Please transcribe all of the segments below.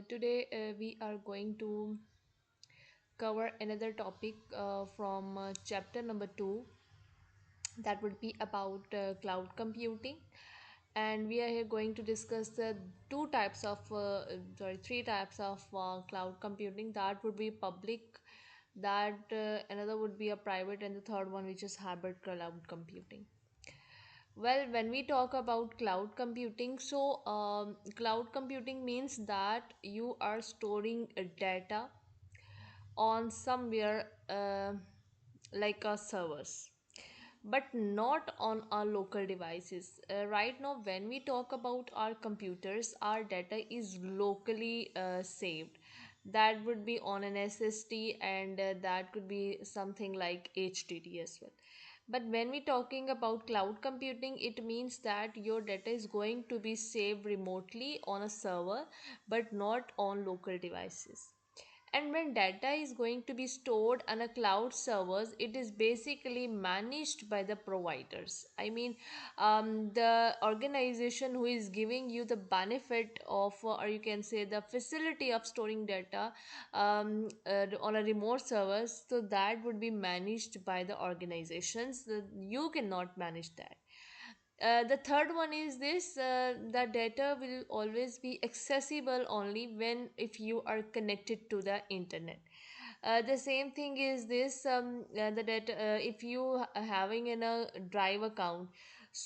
Today we are going to cover another topic from chapter number 2, that would be about cloud computing. And we are here going to discuss the three types of cloud computing. That would be public, that another would be a private, and the third one, which is hybrid cloud computing. Well, when we talk about cloud computing, cloud computing means that you are storing data on somewhere like a servers, but not on our local devices. Right now, when we talk about our computers, our data is locally saved. That would be on an SSD, and that could be something like HDD as well. But when we talking about cloud computing, it means that your data is going to be saved remotely on a server, but not on local devices. And when data is going to be stored on a cloud servers, it is basically managed by the providers. I mean, the organization who is giving you the benefit of, or you can say the facility of storing data on a remote servers, so that would be managed by the organizations. You cannot manage that. The third one is this, the data will always be accessible only when if you are connected to the internet. The same thing is this, the data, if you having in a drive account,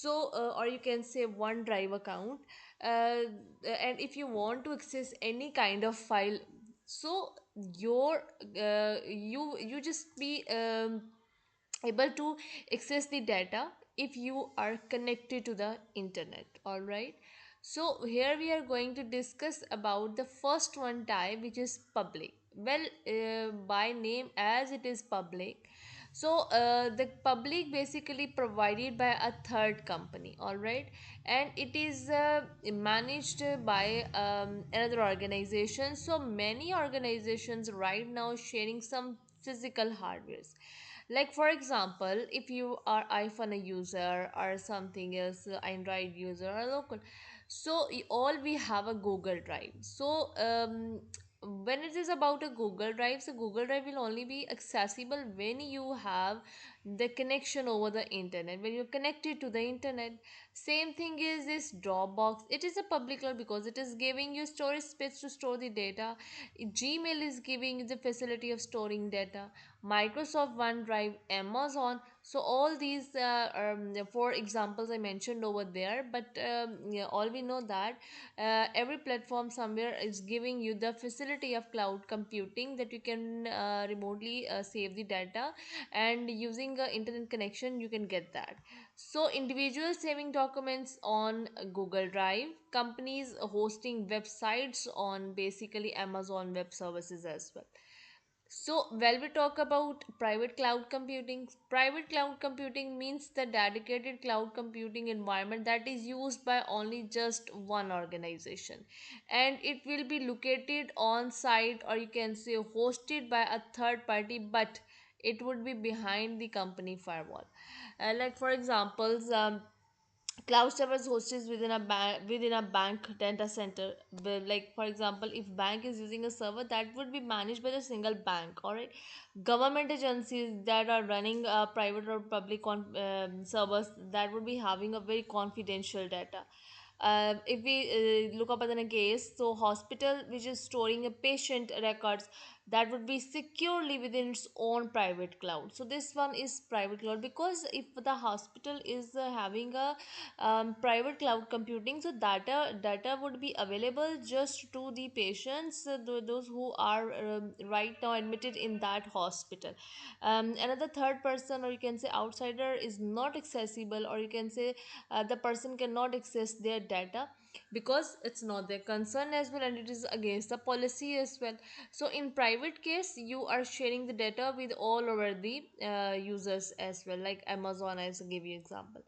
or you can say one drive account, and if you want to access any kind of file, so your you just be able to access the data if you are connected to the internet. All right, so here we are going to discuss about the first one type, which is public. Well, by name as it is public, the public basically provided by a third company. All right, and it is managed by another organization. So many organizations right now sharing some physical hardwares, like for example, if you are iPhone user or something else, Android user or local, all we have a Google Drive. When it is about a Google Drive, so Google Drive will only be accessible when you have the connection over the internet, when you're connected to the internet. Same thing is this Dropbox. It is a public cloud because it is giving you storage space to store the data. Gmail is giving you the facility of storing data. Microsoft OneDrive, Amazon. So all these four examples I mentioned over there. But yeah, all we know that every platform somewhere is giving you the facility of cloud computing, that you can remotely save the data, and using a internet connection you can get that. So individuals saving documents on Google Drive, companies hosting websites on basically Amazon Web Services as well. So, when we talk about private cloud computing means the dedicated cloud computing environment that is used by only just one organization, and it will be located on site, or you can say hosted by a third party, but it would be behind the company firewall. Like for examples, cloud servers hosted within a bank data center. Like for example, if bank is using a server, that would be managed by the single bank. All right, government agencies that are running private or public servers, that would be having a very confidential data. If we look up at in a case, so hospital which is storing a patient records, that would be securely within its own private cloud. So this one is private cloud, because if the hospital is having a private cloud computing, so data would be available just to the patients, those who are right now admitted in that hospital. Another third person, or you can say outsider, is not accessible, or you can say the person cannot access their data, because it's not their concern as well, and it is against the policy as well. So in private case, you are sharing the data with all over the users as well, like Amazon, as I give you example.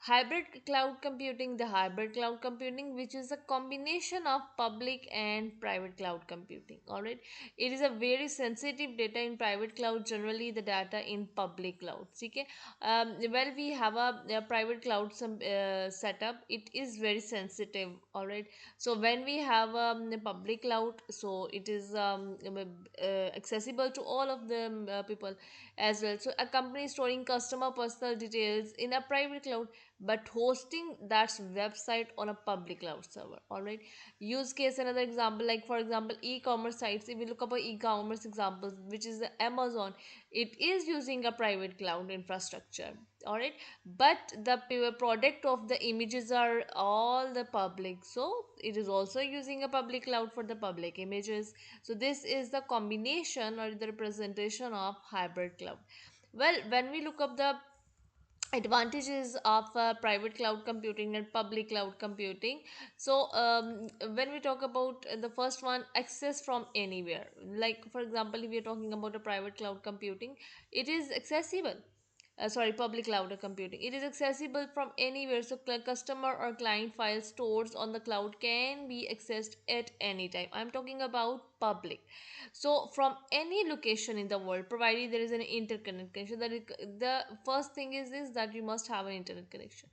Hybrid cloud computing, the hybrid cloud computing, which is a combination of public and private cloud computing. All right, it is a very sensitive data in private cloud, generally the data in public clouds. Okay, well, we have a private cloud setup, it is very sensitive. All right, so when we have a public cloud, so it is accessible to all of the people as well. So a company storing customer personal details in a private cloud but hosting that website on a public cloud server. All right, use case, another example, like for example e-commerce sites. If we look up a e-commerce examples, which is the Amazon, it is using a private cloud infrastructure. All right, but the product of the images are all the public, so it is also using a public cloud for the public images. So this is the combination or the representation of hybrid cloud. Well, when we look up the advantages of private cloud computing and public cloud computing, so when we talk about the first one, access from anywhere. Like for example, if we are talking about a private cloud computing, it is accessible, sorry, public cloud computing, it is accessible from anywhere. So customer or client file stores on the cloud can be accessed at any time. I'm talking about public, so from any location in the world, provided there is an internet connection. The first thing is that you must have an internet connection.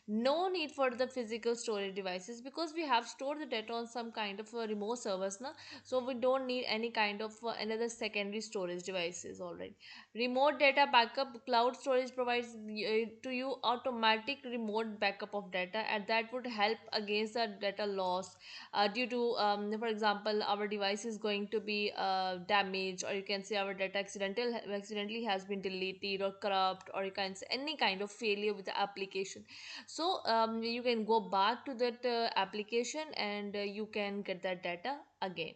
No need for the physical storage devices, because we have stored the data on some kind of a remote servers now, so we don't need any kind of another secondary storage devices. All right, remote data backup, cloud storage provides to you automatic remote backup of data, and that would help against the data loss due to for example our device is going to be damaged, or you can say our data accidentally has been deleted or corrupt, or you can say any kind of failure with the application. So you can go back to that application, and you can get that data again.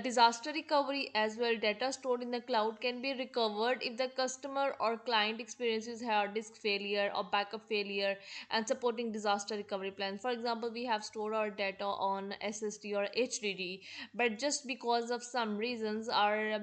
Disaster recovery as well. Data stored in the cloud can be recovered if the customer or client experiences hard disk failure or backup failure, and supporting disaster recovery plans. For example, we have stored our data on SSD or HDD, but just because of some reasons our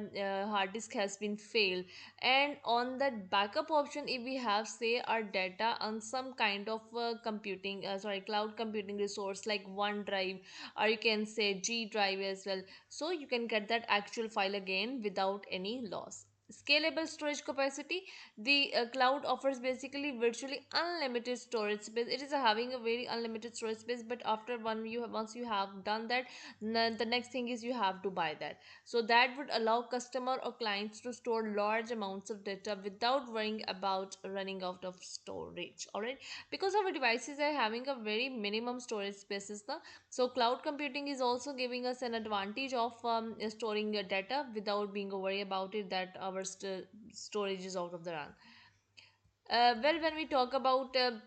hard disk has been failed, and on that backup option, if we have say our data on some kind of computing sorry cloud computing resource like OneDrive, or you can say G drive as well, so you can get that actual file again without any loss. Scalable storage capacity, the cloud offers basically virtually unlimited storage space. It is having a very unlimited storage space, but after once you have done that, the next thing is you have to buy that. So that would allow customer or clients to store large amounts of data without worrying about running out of storage. All right, because our devices are having a very minimum storage spaces now, so cloud computing is also giving us an advantage of storing the data without being worried about it that our storage is out of the run. Well, when we talk about the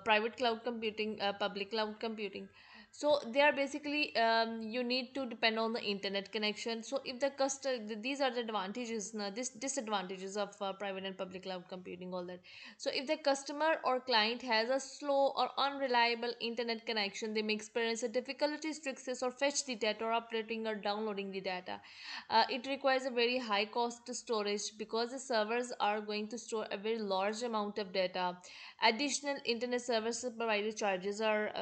private cloud computing, public cloud computing, so they are basically you need to depend on the internet connection. So if the customer, these are the advantages now, this disadvantages of private and public cloud computing, all that. So if the customer or client has a slow or unreliable internet connection, they may experience a difficulties to access or fetch the data, or updating or downloading the data. It requires a very high cost storage, because the servers are going to store a very large amount of data. Additional internet service provider charges are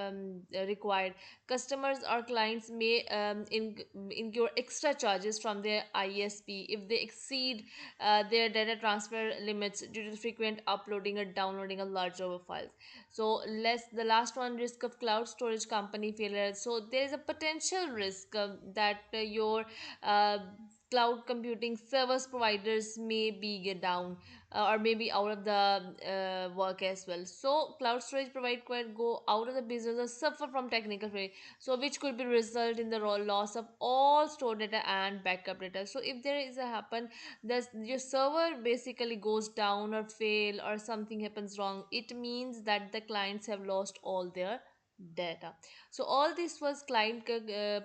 required. Customers or clients may incur extra charges from their ISP if they exceed their data transfer limits due to the frequent uploading or downloading of large over files. So less the last one, risk of cloud storage company failure. So there is a potential risk that your uh, cloud computing service providers may be get down, or maybe out of the work as well. So cloud storage provider could go out of the business or suffer from technical failure, so which could be result in the loss of all stored data and backup data. So if there is a happen, this your server basically goes down or fail, or something happens wrong, it means that the clients have lost all their data. So all this was client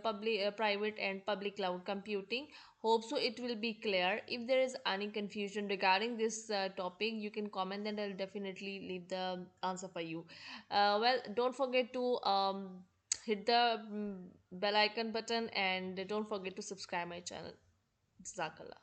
public private and public cloud computing. Hope so it will be clear. If there is any confusion regarding this topic, you can comment and I'll definitely leave the answer for you. Well, don't forget to hit the bell icon button, and don't forget to subscribe my channel. Jazakallah.